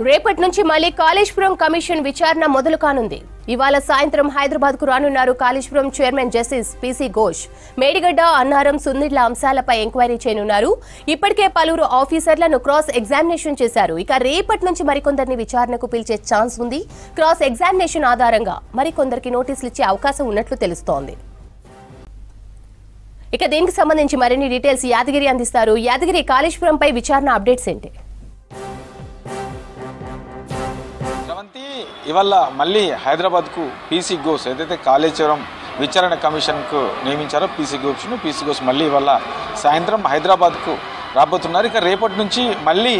రేపటి నుంచి మళ్ళీ కాళేశ్వరం కమిషన్ విచారణ మొదలు కానుంది. ఇవాళ సాయంత్రం హైదరాబాద్ కు రానున్నారు Kaleshwaram chairman justice PC Ghosh. Medigadda, Annaram, Sundilla అంశాలపై ఎంక్వైరీ చేయనున్నారు. ఇప్పటికే పలువురు ఆఫీసర్లను క్రాస్ ఎగ్జామినేషన్ చేశారు. ఇక రేపటి నుంచి మరికొందరిని విచారణకు పిలిచే ఛాన్స్ ఉంది. క్రాస్ ఎగ్జామినేషన్ ఆధారంగా మరికొందరికి నోటీసులు ఇచ్చే అవకాశం ఉన్నట్లు తెలుస్తోంది. ఇక దీనికి సంబంధించి మరిన్ని డీటెయిల్స్ యాదగిరి అందిస్తారు. యాదగిరి, కాళేశ్వరంపై విచారణ అప్డేట్స్ ఏంటి? ఇవాళ మళ్ళీ హైదరాబాద్కు పీసీ ఘోష్ ఏదైతే కాళేశ్వరం విచారణ కమిషన్కు నియమించారో పీసీ ఘోష్ మళ్ళీ ఇవాళ సాయంత్రం హైదరాబాద్కు రాబోతున్నారు. ఇక రేపటి నుంచి మళ్ళీ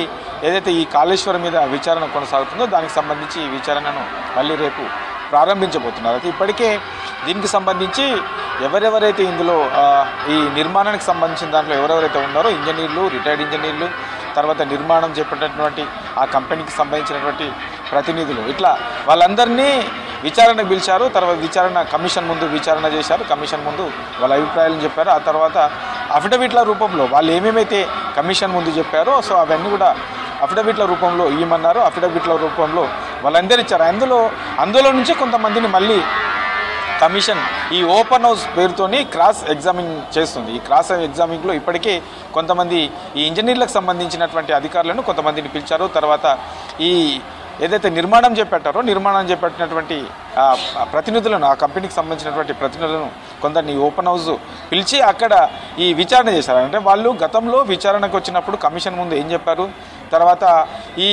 ఏదైతే ఈ కాళేశ్వరం మీద విచారణ కొనసాగుతుందో దానికి సంబంధించి ఈ విచారణను మళ్ళీ రేపు ప్రారంభించబోతున్నారు. అయితే ఇప్పటికే దీనికి సంబంధించి ఎవరెవరైతే ఇందులో ఈ నిర్మాణానికి సంబంధించిన దాంట్లో ఎవరెవరైతే ఉన్నారో ఇంజనీర్లు, రిటైర్డ్ ఇంజనీర్లు, తర్వాత నిర్మాణం చేపట్టినటువంటి ఆ కంపెనీకి సంబంధించినటువంటి ప్రతినిధులు, ఇట్లా వాళ్ళందరినీ విచారణకు పిలిచారు. తర్వాత విచారణ కమిషన్ ముందు విచారణ చేశారు. కమిషన్ ముందు వాళ్ళ అభిప్రాయాలను చెప్పారు. ఆ తర్వాత అఫిడవిట్ల రూపంలో వాళ్ళు ఏమేమైతే కమిషన్ ముందు చెప్పారో సో అవన్నీ కూడా అఫిడవిట్ల రూపంలో ఇవ్వమన్నారు. అఫిడవిట్ల రూపంలో వాళ్ళందరూ ఇచ్చారు. అందులో నుంచి కొంతమందిని మళ్ళీ కమిషన్ ఈ ఓపెన్ హౌస్ పేరుతోని క్రాస్ ఎగ్జామింగ్ చేస్తుంది. ఈ క్రాస్ ఎగ్జామింగ్లో ఇప్పటికే కొంతమంది ఈ ఇంజనీర్లకు సంబంధించినటువంటి అధికారులను కొంతమందిని పిలిచారు. తర్వాత ఈ ఏదైతే నిర్మాణం చేపట్టినటువంటి ప్రతినిధులను, ఆ కంపెనీకి సంబంధించినటువంటి ప్రతినిధులను కొందరిని ఓపెన్ హౌస్ పిలిచి అక్కడ ఈ విచారణ చేశారు. అంటే వాళ్ళు గతంలో విచారణకు వచ్చినప్పుడు కమిషన్ ముందు ఏం చెప్పారు, తర్వాత ఈ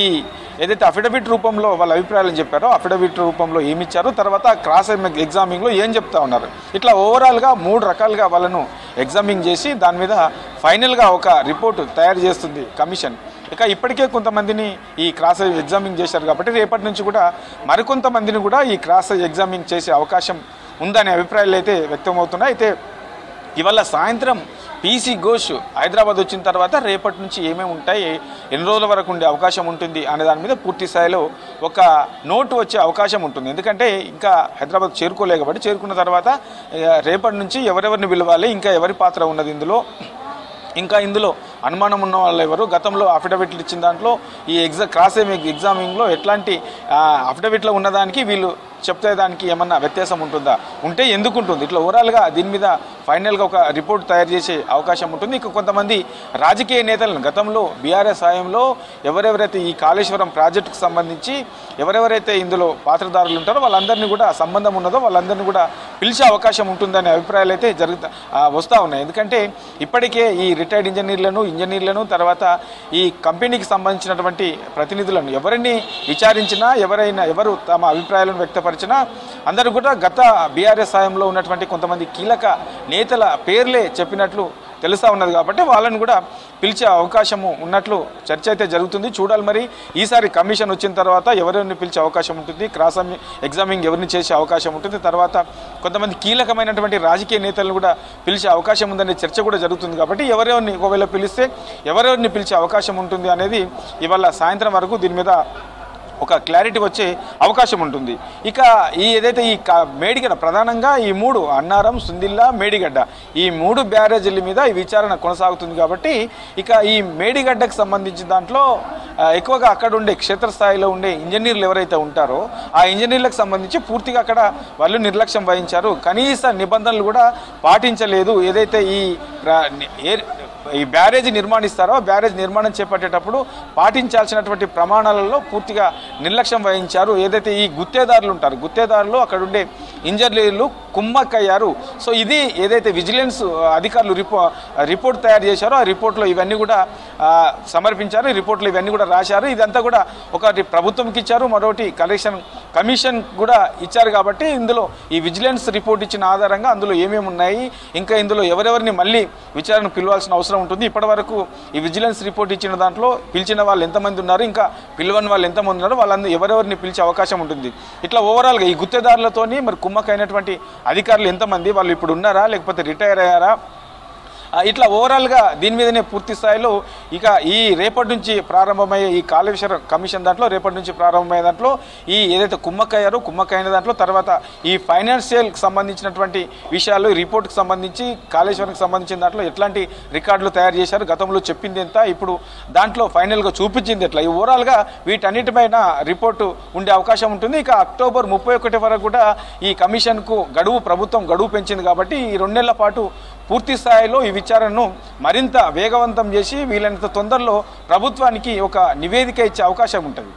ఏదైతే అఫిడవిట్ రూపంలో వాళ్ళ అభిప్రాయాలను చెప్పారో అఫిడవిట్ రూపంలో ఏమి ఇచ్చారో, తర్వాత క్రాస్ ఎగ్జామింగ్లో ఏం చెప్తా ఉన్నారు, ఇట్లా ఓవరాల్గా 3 రకాలుగా వాళ్ళను ఎగ్జామింగ్ చేసి దాని మీద ఫైనల్గా ఒక రిపోర్టు తయారు చేస్తుంది కమిషన్. ఇక ఇప్పటికే కొంతమందిని ఈ క్రాస్ ఎగ్జామింగ్ చేశారు కాబట్టి రేపటి నుంచి కూడా మరికొంతమందిని కూడా ఈ క్రాస్ ఎగ్జామింగ్ చేసే అవకాశం ఉందనే అభిప్రాయాలు అయితే వ్యక్తమవుతున్నాయి. అయితే ఇవాళ సాయంత్రం పీసీ ఘోష్ హైదరాబాద్ వచ్చిన తర్వాత రేపటి నుంచి ఏమేమి ఉంటాయి, ఎన్ని రోజుల వరకు ఉండే అవకాశం ఉంటుంది అనే దాని మీద పూర్తి స్థాయిలో ఒక నోటు వచ్చే అవకాశం ఉంటుంది. ఎందుకంటే ఇంకా హైదరాబాద్ చేరుకోలే కాబట్టి చేరుకున్న తర్వాత రేపటి నుంచి ఎవరెవరిని పిలవాలి, ఇంకా ఎవరి పాత్ర ఉన్నది ఇందులో అనుమానం ఉన్న వాళ్ళు ఎవరు, గతంలో అఫిడవిట్లు ఇచ్చిన దాంట్లో ఈ క్రాస్ ఎగ్జామింగ్లో ఎట్లాంటి అఫిడవిట్లో ఉన్నదానికి వీళ్ళు చెప్తే దానికి ఏమన్నా వ్యత్యాసం ఉంటుందా, ఉంటే ఎందుకు ఉంటుంది, ఇట్లా ఓవరాల్గా దీని మీద ఫైనల్గా ఒక రిపోర్ట్ తయారు చేసే అవకాశం ఉంటుంది. ఇక కొంతమంది రాజకీయ నేతలను గతంలో బీఆర్ఎస్ హయాంలో ఎవరెవరైతే ఈ కాళేశ్వరం ప్రాజెక్టుకు సంబంధించి ఎవరెవరైతే ఇందులో పాత్రదారులు ఉంటారో వాళ్ళందరినీ కూడా సంబంధం ఉన్నదో వాళ్ళందరినీ కూడా పిలిచే అవకాశం ఉంటుందనే అభిప్రాయాలు అయితే వస్తూ ఉన్నాయి. ఎందుకంటే ఇప్పటికే ఈ రిటైర్డ్ ఇంజనీర్లను తర్వాత ఈ కంపెనీకి సంబంధించినటువంటి ప్రతినిధులను ఎవరిని విచారించినా ఎవరు తమ అభిప్రాయాలను వ్యక్తపరిచినా అందరూ కూడా గత బీఆర్ఎస్ హయాంలో ఉన్నటువంటి కొంతమంది కీలక నేతల పేర్లే చెప్పినట్లు తెలుస్తూ ఉన్నది. కాబట్టి వాళ్ళని కూడా పిలిచే అవకాశము ఉన్నట్లు చర్చ అయితే జరుగుతుంది. చూడాలి మరి ఈసారి కమిషన్ వచ్చిన తర్వాత ఎవరెవరిని పిలిచే అవకాశం ఉంటుంది, క్రాస్ ఎగ్జామింగ్ ఎవరిని చేసే అవకాశం ఉంటుంది, తర్వాత కొంతమంది కీలకమైనటువంటి రాజకీయ నేతలను కూడా పిలిచే అవకాశం ఉందనే చర్చ కూడా జరుగుతుంది. కాబట్టి ఎవరెవరిని ఒకవేళ పిలిస్తే ఎవరెవరిని పిలిచే అవకాశం ఉంటుంది అనేది ఇవాళ సాయంత్రం వరకు దీని మీద ఒక క్లారిటీ వచ్చే అవకాశం ఉంటుంది. ఇక ఏదైతే ఈ మేడిగడ్డ ప్రధానంగా ఈ 3 అన్నారం, సుందిళ్ల, మేడిగడ్డ ఈ 3 బ్యారేజీల మీద ఈ విచారణ కొనసాగుతుంది. కాబట్టి ఇక ఈ మేడిగడ్డకు సంబంధించిన దాంట్లో ఎక్కువగా అక్కడ ఉండే క్షేత్రస్థాయిలో ఉండే ఇంజనీర్లు ఎవరైతే ఉంటారో ఆ ఇంజనీర్లకు సంబంధించి పూర్తిగా అక్కడ వాళ్ళు నిర్లక్ష్యం వహించారు. కనీస నిబంధనలు కూడా పాటించలేదు. ఏదైతే ఈ బ్యారేజీ నిర్మాణిస్తారో బ్యారేజ్ నిర్మాణం చేపట్టేటప్పుడు పాటించాల్సినటువంటి ప్రమాణాలలో పూర్తిగా నిర్లక్ష్యం వహించారు. ఏదైతే ఈ గుత్తేదారులు అక్కడ ఉండే ఇంజనీర్లు కుమ్మక్కయ్యారు. సో ఇది ఏదైతే విజిలెన్స్ అధికారులు రిపోర్ట్ తయారు చేశారో ఆ రిపోర్ట్లో ఇవన్నీ కూడా సమర్పించారు. ఈ రిపోర్ట్లో ఇవన్నీ కూడా రాశారు. ఇదంతా కూడా ఒకటి ప్రభుత్వంకి ఇచ్చారు, మరొకటి కమిషన్ కూడా ఇచ్చారు. కాబట్టి ఇందులో ఈ విజిలెన్స్ రిపోర్ట్ ఇచ్చిన ఆధారంగా అందులో ఏమేమి ఉన్నాయి, ఇంకా ఇందులో ఎవరెవరిని మళ్ళీ విచారణకు పిలవాల్సిన అవసరం ఉంటుంది. ఇప్పటి వరకు ఈ విజిలెన్స్ రిపోర్ట్ ఇచ్చిన దాంట్లో పిలిచిన వాళ్ళు ఎంతమంది ఉన్నారు, ఇంకా పిలవని వాళ్ళు ఎంతమంది ఉన్నారు, వాళ్ళందరూ ఎవరెవరిని పిలిచే అవకాశం ఉంటుంది. ఇట్లా ఓవరాల్గా ఈ గుత్తేదారులతోని మరి కుమ్మక్కైనటువంటి అధికారులు ఎంతమంది, వాళ్ళు ఇప్పుడు ఉన్నారా లేకపోతే రిటైర్ అయ్యారా ఇట్లా ఓవరాల్గా దీని మీదనే పూర్తి స్థాయిలో ఇక ఈ రేపటి నుంచి ప్రారంభమయ్యే ఈ కాళేశ్వరం కమిషన్ దాంట్లో రేపటి నుంచి ప్రారంభమయ్యే దాంట్లో ఈ ఏదైతే కుమ్మక్కైన దాంట్లో తర్వాత ఈ ఫైనాన్షియల్కి సంబంధించినటువంటి విషయాలు రిపోర్ట్కి సంబంధించి కాళేశ్వరంకి సంబంధించిన దాంట్లో ఎట్లాంటి రికార్డులు తయారు చేశారు, గతంలో చెప్పింది ఎంత, ఇప్పుడు దాంట్లో ఫైనల్గా చూపించింది ఎట్లా, ఈ ఓవరాల్గా వీటన్నిటిపైన రిపోర్టు ఉండే అవకాశం ఉంటుంది. ఇక అక్టోబర్ 31 వరకు కూడా ఈ కమిషన్కు ప్రభుత్వం గడువు పెంచింది కాబట్టి ఈ 2 నెలల పాటు పూర్తి స్థాయిలో ఈ విచారణను మరింత వేగవంతం చేసి వీలైనంత తొందరలో ప్రభుత్వానికి ఒక నివేదిక ఇచ్చే అవకాశం ఉంటుంది.